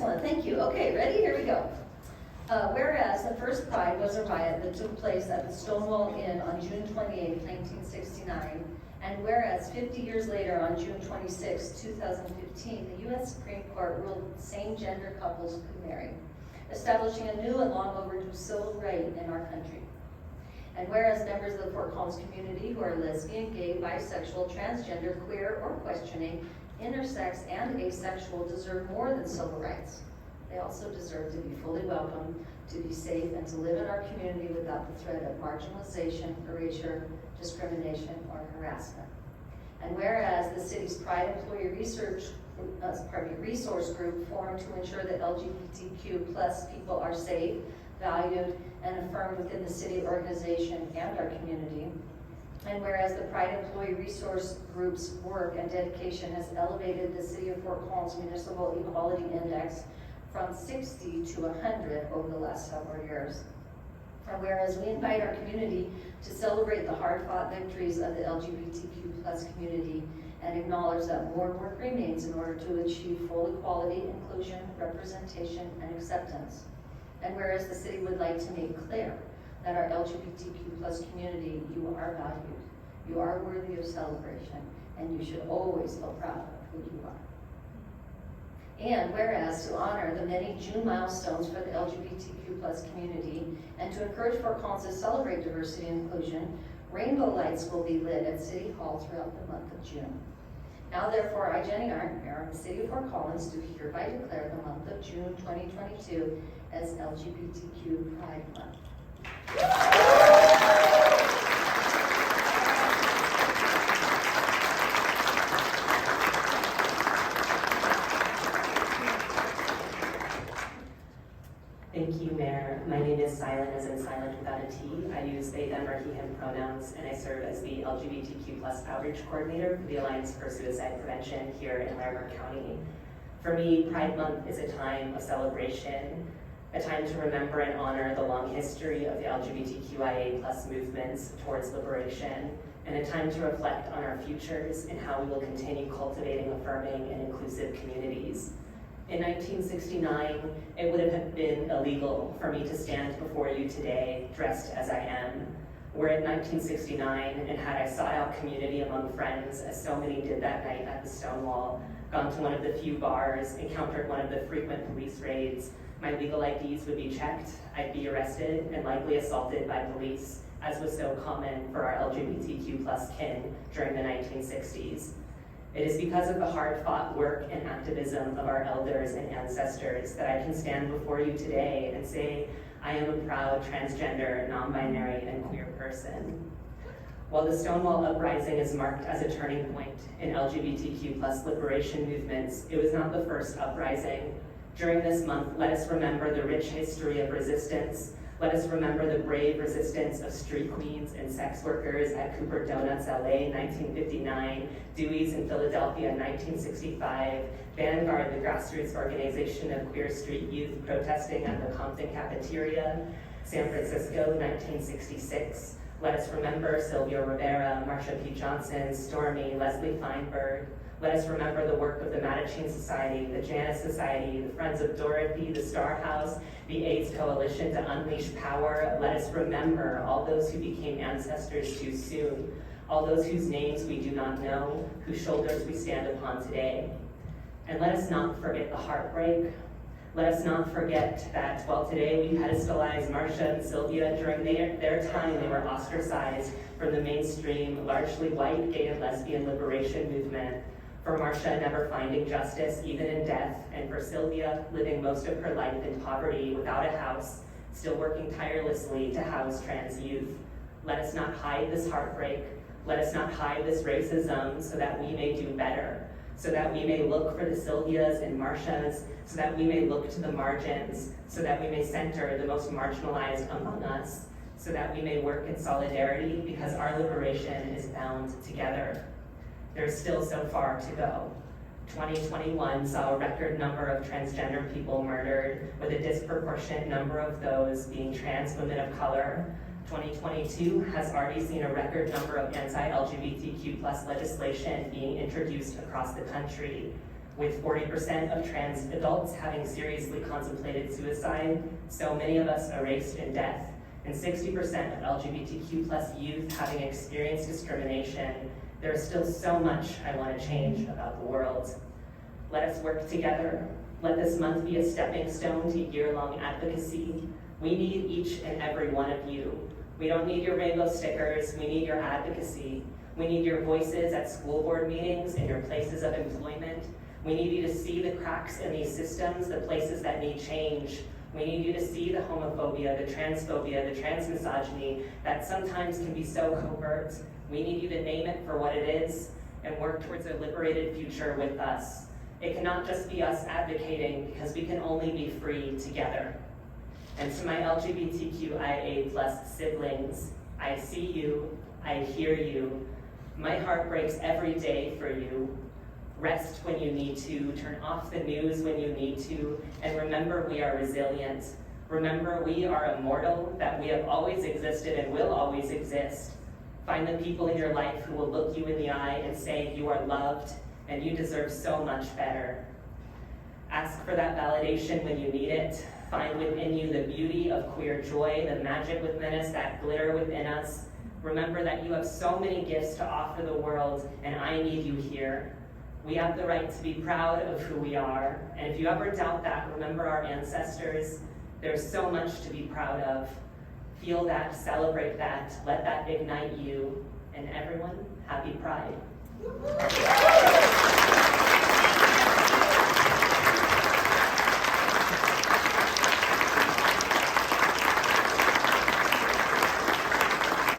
Excellent, thank you. Okay, ready? Here we go. Whereas the first Pride was a riot that took place at the Stonewall Inn on June 28, 1969, and whereas 50 years later, on June 26, 2015, the U.S. Supreme Court ruled that same-gender couples could marry, establishing a new and long overdue civil right in our country. And whereas members of the Fort Collins community who are lesbian, gay, bisexual, transgender, queer, or questioning, intersex, and asexual deserve more than civil rights. They also deserve to be fully welcome, to be safe, and to live in our community without the threat of marginalization, erasure, discrimination, or harassment. And whereas the city's Pride Employee Resource Group formed to ensure that LGBTQ plus people are safe, valued, and affirmed within the city organization and our community. And whereas the Pride Employee Resource Group's work and dedication has elevated the City of Fort Collins Municipal Equality Index from 60 to 100 over the last several years. And whereas we invite our community to celebrate the hard-fought victories of the LGBTQ plus community and acknowledge that more work remains in order to achieve full equality, inclusion, representation, and acceptance. And whereas the city would like to make clear that our LGBTQ plus community, you are valued, you are worthy of celebration, and you should always feel proud of who you are. And whereas to honor the many June milestones for the LGBTQ plus community and to encourage Fort Collins to celebrate diversity and inclusion, rainbow lights will be lit at City Hall throughout the month of June. Now therefore, I, Jenny Arndt, Mayor of the City of Fort Collins, do hereby declare the month of June 2022 as LGBTQ Pride Month. Thank you, Mayor. My name is Silent, as in silent without a T. I use they, them, or he, him pronouns, and I serve as the LGBTQ plus outreach coordinator for the Alliance for Suicide Prevention here in Larimer County. For me, Pride Month is a time of celebration, a time to remember and honor the long history of the LGBTQIA plus movements towards liberation, and a time to reflect on our futures and how we will continue cultivating affirming and inclusive communities. In 1969, it would have been illegal for me to stand before you today dressed as I am. We're in 1969, and had I sought out community among friends, as so many did that night at the Stonewall, gone to one of the few bars, encountered one of the frequent police raids, my legal IDs would be checked, I'd be arrested, and likely assaulted by police, as was so common for our LGBTQ plus kin during the 1960s. It is because of the hard-fought work and activism of our elders and ancestors that I can stand before you today and say, I am a proud transgender, non-binary, and queer person. While the Stonewall Uprising is marked as a turning point in LGBTQ plus liberation movements, it was not the first uprising. During this month, let us remember the rich history of resistance. Let us remember the brave resistance of street queens and sex workers at Cooper Donuts, LA, 1959, Dewey's in Philadelphia, 1965, Vanguard, the grassroots organization of queer street youth protesting at the Compton cafeteria, San Francisco, 1966. Let us remember Sylvia Rivera, Marsha P. Johnson, Stormy, Leslie Feinberg. Let us remember the work of the Mattachine Society, the Janus Society, the Friends of Dorothy, the Star House, the AIDS Coalition to Unleash Power. Let us remember all those who became ancestors too soon, all those whose names we do not know, whose shoulders we stand upon today. And let us not forget the heartbreak. Let us not forget that while today we pedestalize Marsha and Sylvia, during their time they were ostracized from the mainstream, largely white gay and lesbian liberation movement. For Marsha never finding justice, even in death, and for Sylvia living most of her life in poverty without a house, still working tirelessly to house trans youth. Let us not hide this heartbreak. Let us not hide this racism so that we may do better, so that we may look for the Sylvias and Marshas, so that we may look to the margins, so that we may center the most marginalized among us, so that we may work in solidarity because our liberation is bound together. There's still so far to go. 2021 saw a record number of transgender people murdered, with a disproportionate number of those being trans women of color. 2022 has already seen a record number of anti-LGBTQ plus legislation being introduced across the country. With 40% of trans adults having seriously contemplated suicide, so many of us erased in death, and 60% of LGBTQ plus youth having experienced discrimination, there is still so much I want to change about the world. Let us work together. Let this month be a stepping stone to year-long advocacy. We need each and every one of you. We don't need your rainbow stickers, we need your advocacy. We need your voices at school board meetings and your places of employment. We need you to see the cracks in these systems, the places that need change. We need you to see the homophobia, the transphobia, the transmisogyny that sometimes can be so covert. We need you to name it for what it is and work towards a liberated future with us. It cannot just be us advocating because we can only be free together. And to my LGBTQIA+ siblings, I see you, I hear you. My heart breaks every day for you. Rest when you need to, turn off the news when you need to, and remember we are resilient. Remember we are immortal, that we have always existed and will always exist. Find the people in your life who will look you in the eye and say you are loved and you deserve so much better. Ask for that validation when you need it. Find within you the beauty of queer joy, the magic within us, that glitter within us. Remember that you have so many gifts to offer the world, and I need you here. We have the right to be proud of who we are, and if you ever doubt that, remember our ancestors. There's so much to be proud of. Feel that, celebrate that, let that ignite you, and everyone, happy Pride.